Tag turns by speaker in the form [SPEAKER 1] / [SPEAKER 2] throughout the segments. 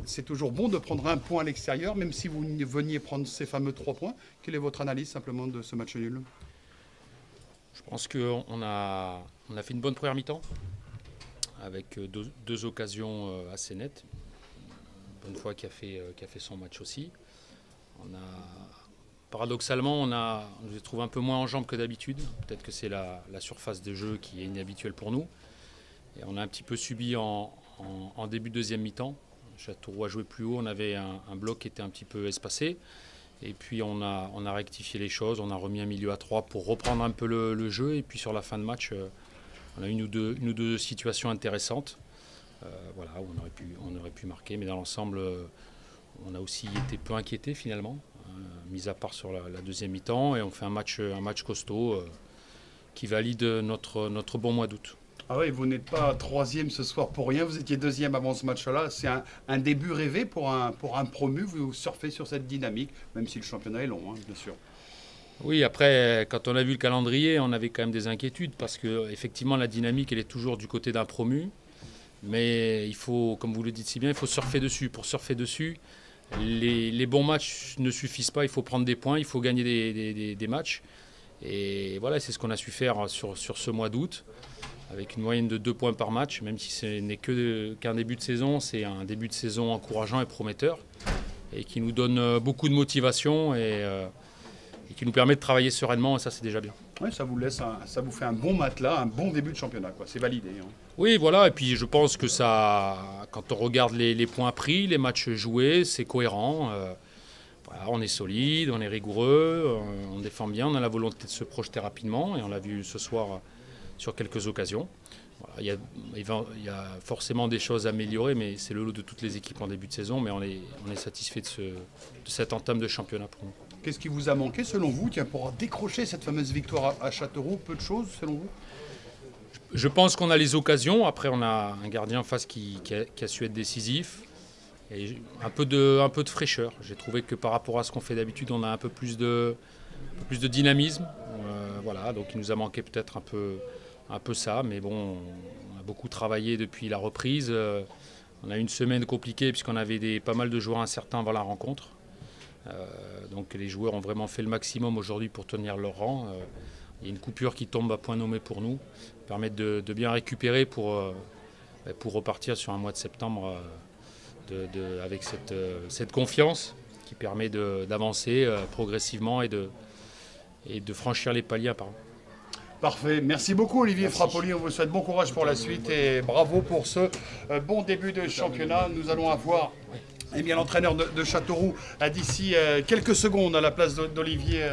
[SPEAKER 1] c'est toujours bon de prendre un point à l'extérieur, même si vous veniez prendre ces fameux 3 points. Quelle est votre analyse simplement de ce match nul?
[SPEAKER 2] Je pense qu'on a fait une bonne première mi-temps avec deux occasions assez nettes. Bonnefoy qui a fait son match aussi. Paradoxalement, je les trouve un peu moins en jambes que d'habitude. Peut-être que c'est la surface de jeu qui est inhabituelle pour nous. Et on a un petit peu subi en début de deuxième mi-temps. Châteauroux a joué plus haut, on avait un bloc qui était un petit peu espacé. Et puis on a rectifié les choses, on a remis un milieu à 3 pour reprendre un peu le jeu. Et puis sur la fin de match, on a une ou deux situations intéressantes. Voilà, où on aurait pu marquer. Mais dans l'ensemble, on a aussi été peu inquiétés finalement, mis à part sur la deuxième mi-temps. Et on fait un match costaud qui valide notre bon mois d'août.
[SPEAKER 1] Ah oui, vous n'êtes pas 3e ce soir pour rien, vous étiez 2e avant ce match-là. C'est un début rêvé pour un promu, vous surfez sur cette dynamique, même si le championnat est long, hein, bien sûr.
[SPEAKER 2] Oui, après, quand on a vu le calendrier, on avait quand même des inquiétudes, parce qu'effectivement, la dynamique, elle est toujours du côté d'un promu. Mais il faut, comme vous le dites si bien, il faut surfer dessus. Pour surfer dessus, les bons matchs ne suffisent pas, il faut prendre des points, il faut gagner des matchs. Et voilà, c'est ce qu'on a su faire sur ce mois d'août, avec une moyenne de 2 points par match, même si ce n'est qu'un début de saison, c'est un début de saison encourageant et prometteur, et qui nous donne beaucoup de motivation et qui nous permet de travailler sereinement, et ça c'est déjà bien.
[SPEAKER 1] Oui, ça vous fait un bon matelas, un bon début de championnat, quoi. C'est validé. Hein.
[SPEAKER 2] Oui, voilà, et puis je pense que ça, quand on regarde les points pris, les matchs joués, c'est cohérent. Voilà, on est solide, on est rigoureux, on défend bien, on a la volonté de se projeter rapidement, et on l'a vu ce soir sur quelques occasions. Voilà, il y a forcément des choses à améliorer, mais c'est le lot de toutes les équipes en début de saison, mais on est satisfait de cette entame de championnat pour nous.
[SPEAKER 1] Qu'est-ce qui vous a manqué selon vous, pour décrocher cette fameuse victoire à Châteauroux? Peu de choses selon vous?
[SPEAKER 2] Je pense qu'on a les occasions. Après, on a un gardien en face qui a su être décisif. Et un peu de fraîcheur. J'ai trouvé que par rapport à ce qu'on fait d'habitude, on a un peu plus de dynamisme. Voilà, donc il nous a manqué peut-être un peu ça. Mais bon, on a beaucoup travaillé depuis la reprise. On a eu une semaine compliquée puisqu'on avait pas mal de joueurs incertains avant la rencontre. Donc les joueurs ont vraiment fait le maximum aujourd'hui pour tenir leur rang. Il y a une coupure qui tombe à point nommé pour nous, permettre de bien récupérer pour repartir sur un mois de septembre avec cette confiance qui permet d'avancer progressivement et de franchir les paliers apparemment.
[SPEAKER 1] Parfait. Merci beaucoup Olivier Frappoli. On vous souhaite bon courage pour la suite et bravo pour ce bon début de championnat. Nous allons avoir l'entraîneur de Châteauroux d'ici quelques secondes à la place d'Olivier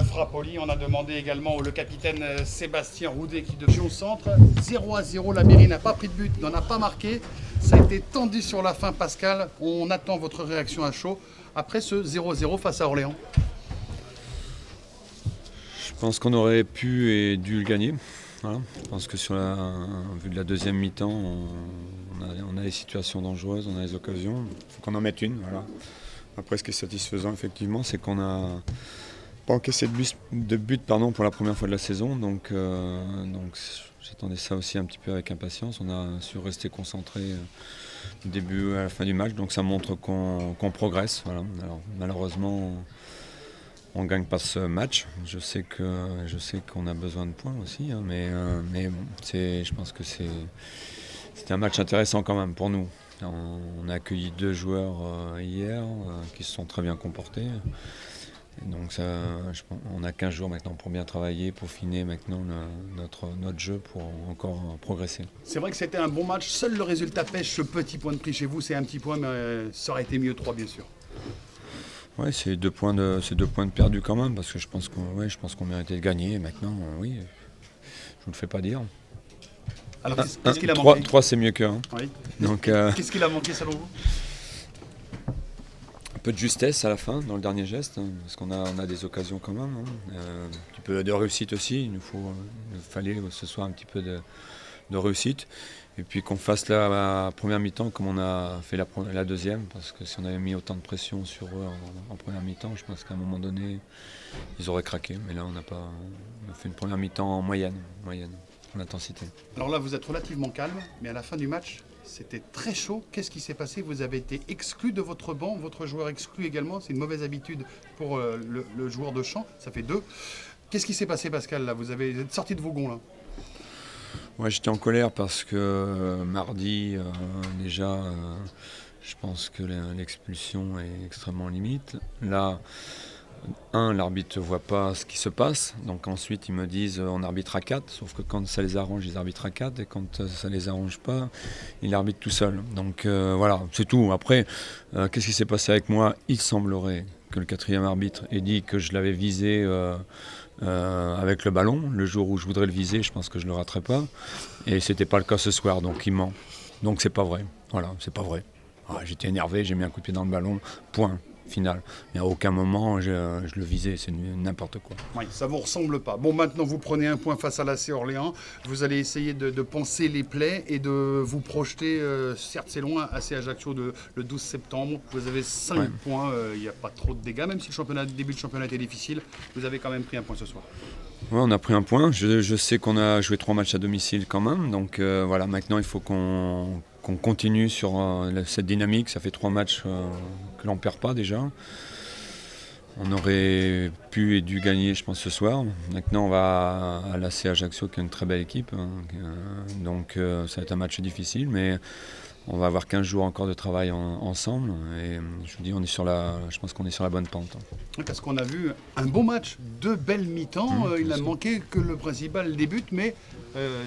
[SPEAKER 1] Frappoli. On a demandé également le capitaine Sébastien Roudet qui devient au centre. 0-0, la mairie n'a pas pris de but, n'en a pas marqué. Ça a été tendu sur la fin, Pascal. On attend votre réaction à chaud après ce 0-0 face à Orléans.
[SPEAKER 3] Je pense qu'on aurait pu et dû le gagner. Voilà. Je pense que vu de la deuxième mi-temps, on a des situations dangereuses, on a des occasions. Il faut qu'on en mette une. Voilà. Après, ce qui est satisfaisant, effectivement, c'est qu'on n'a pas encaissé de but pour la première fois de la saison. Donc j'attendais ça aussi un petit peu avec impatience. On a su rester concentré du début à la fin du match. Donc ça montre qu'on progresse. Voilà. Alors, malheureusement, on ne gagne pas ce match. Je sais qu'on a besoin de points aussi, hein, mais je pense que c'était un match intéressant quand même pour nous. On a accueilli 2 joueurs hier qui se sont très bien comportés. Et donc on a 15 jours maintenant pour bien travailler, pour affiner maintenant notre jeu pour encore progresser.
[SPEAKER 1] C'est vrai que c'était un bon match. Seul le résultat pêche ce petit point de prix chez vous. C'est un petit point, mais ça aurait été mieux 3 bien sûr.
[SPEAKER 3] Oui, c'est 2 points de perdus quand même, parce que je pense qu'on méritait de gagner. Et maintenant, oui, je ne vous le fais pas dire.
[SPEAKER 1] Alors, qu'est-ce qu'il a manqué?
[SPEAKER 3] 3, c'est mieux qu'un.
[SPEAKER 1] Oui.
[SPEAKER 3] Donc,
[SPEAKER 1] qu'est-ce qu'il a manqué selon vous?
[SPEAKER 3] Un peu de justesse à la fin, dans le dernier geste, hein, parce qu'on a des occasions quand même. Hein. Un petit peu de réussite aussi. Il fallait ce soir un petit peu de réussite. Et puis qu'on fasse la première mi-temps comme on a fait la deuxième, parce que si on avait mis autant de pression sur eux en première mi-temps, je pense qu'à un moment donné, ils auraient craqué. Mais là, on a fait une première mi-temps en moyenne, en intensité.
[SPEAKER 1] Alors là, vous êtes relativement calme, mais à la fin du match, C'était très chaud. Qu'est-ce qui s'est passé? Vous avez été exclu de votre banc, votre joueur exclu également. C'est une mauvaise habitude pour le joueur de champ. Ça fait 2. Qu'est-ce qui s'est passé, Pascal, là? Vous êtes sorti de vos gonds, là?
[SPEAKER 3] Ouais, j'étais en colère parce que mardi, déjà, je pense que l'expulsion est extrêmement limite. Là, l'arbitre ne voit pas ce qui se passe, donc ensuite ils me disent on arbitre à 4, sauf que quand ça les arrange, ils arbitrent à 4, et quand ça les arrange pas, ils arbitrent tout seuls. Donc voilà, c'est tout. Après, qu'est-ce qui s'est passé avec moi? Il semblerait que le 4e arbitre ait dit que je l'avais visé avec le ballon. Le jour où je voudrais le viser, je pense que je ne le raterai pas. Et c'était pas le cas ce soir, donc il ment. Donc c'est pas vrai. Voilà, c'est pas vrai. J'étais énervé, j'ai mis un coup de pied dans le ballon, point. Final. Mais à aucun moment je le visais, c'est n'importe quoi.
[SPEAKER 1] Oui, ça ne vous ressemble pas. Bon, maintenant vous prenez un point face à l'AC Orléans, vous allez essayer de penser les plaies et de vous projeter, certes c'est loin, AC Ajaccio le 12 septembre, vous avez 5 points, il n'y a pas trop de dégâts, même si le début de championnat était difficile, vous avez quand même pris un point ce soir.
[SPEAKER 3] Oui, on a pris un point, je sais qu'on a joué 3 matchs à domicile quand même, donc voilà, maintenant il faut qu'on continue sur cette dynamique. Ça fait 3 matchs que l'on ne perd pas déjà. On aurait pu et dû gagner, je pense, ce soir. Maintenant, on va à l'AC Ajaccio, qui est une très belle équipe. Donc, ça va être un match difficile, mais on va avoir 15 jours encore de travail ensemble. Et je vous dis, je pense qu'on est sur la bonne pente.
[SPEAKER 1] Parce qu'on a vu un beau match, 2 belles mi-temps. Il a manqué que le principal débute, mais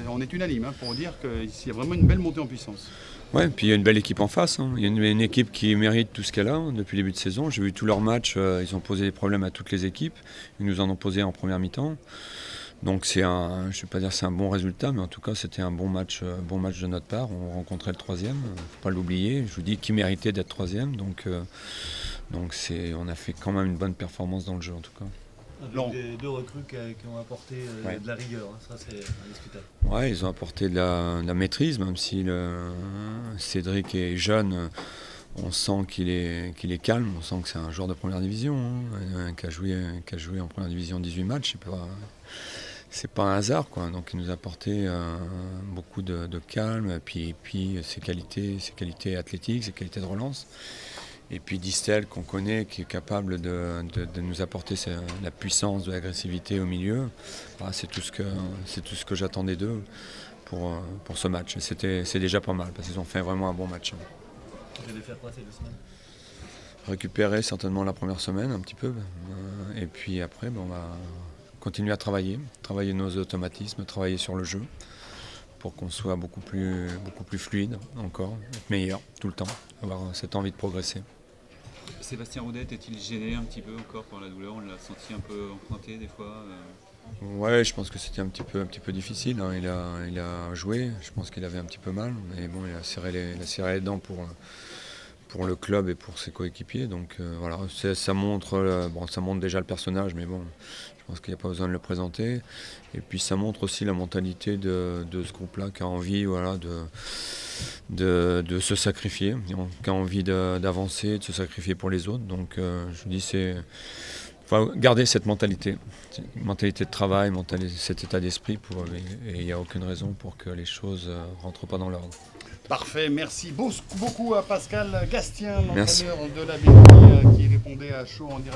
[SPEAKER 1] on est unanime pour dire qu'il y a vraiment une belle montée en puissance.
[SPEAKER 3] Ouais, puis il y a une belle équipe en face. Il y a une équipe qui mérite tout ce qu'elle a depuis le début de saison. J'ai vu tous leurs matchs, ils ont posé des problèmes à toutes les équipes. Ils nous en ont posé en première mi-temps. Donc je ne vais pas dire que c'est un bon résultat, mais en tout cas c'était un bon match de notre part. On rencontrait le 3e, il ne faut pas l'oublier. Je vous dis qui méritait d'être 3e. Donc on a fait quand même une bonne performance dans le jeu en tout cas.
[SPEAKER 4] Avec 2 recrues qui ont apporté de la rigueur, ça c'est indiscutable.
[SPEAKER 3] Ouais, ils ont apporté de la maîtrise, même si Cédric est jeune, on sent qu'il est calme, on sent que c'est un joueur de première division, qui a joué en première division 18 matchs, c'est pas un hasard, quoi. Donc il nous a apporté beaucoup de calme, et puis ses qualités athlétiques, ses qualités de relance. Et puis Distel, qu'on connaît, qui est capable de nous apporter la puissance, de l'agressivité au milieu. C'est tout ce que j'attendais d'eux pour ce match. C'est déjà pas mal, parce qu'ils ont fait vraiment un bon match.
[SPEAKER 4] Vous allez faire quoi ces 2 semaines?
[SPEAKER 3] Récupérer certainement la première semaine, un petit peu. Et puis après, on va continuer à travailler nos automatismes, travailler sur le jeu, pour qu'on soit beaucoup plus fluide encore, être meilleur tout le temps, avoir cette envie de progresser.
[SPEAKER 5] Sébastien Roudet est-il gêné un petit peu encore par la douleur? On l'a senti un peu emprunté des fois
[SPEAKER 3] Ouais, je pense que c'était un petit peu difficile. Il a joué, je pense qu'il avait un petit peu mal, mais bon, il a serré les dents pour le club et pour ses coéquipiers. Donc voilà, ça montre déjà le personnage, mais bon, je pense qu'il n'y a pas besoin de le présenter. Et puis ça montre aussi la mentalité de ce groupe-là qui a envie, de se sacrifier, qui a envie d'avancer, de se sacrifier pour les autres. Donc je vous dis, il faut garder cette mentalité de travail, cet état d'esprit, et il n'y a aucune raison pour que les choses ne rentrent pas dans l'ordre.
[SPEAKER 1] Parfait, merci beaucoup à Pascal Gastien, l'entraîneur de la BNI, qui répondait à chaud en direct.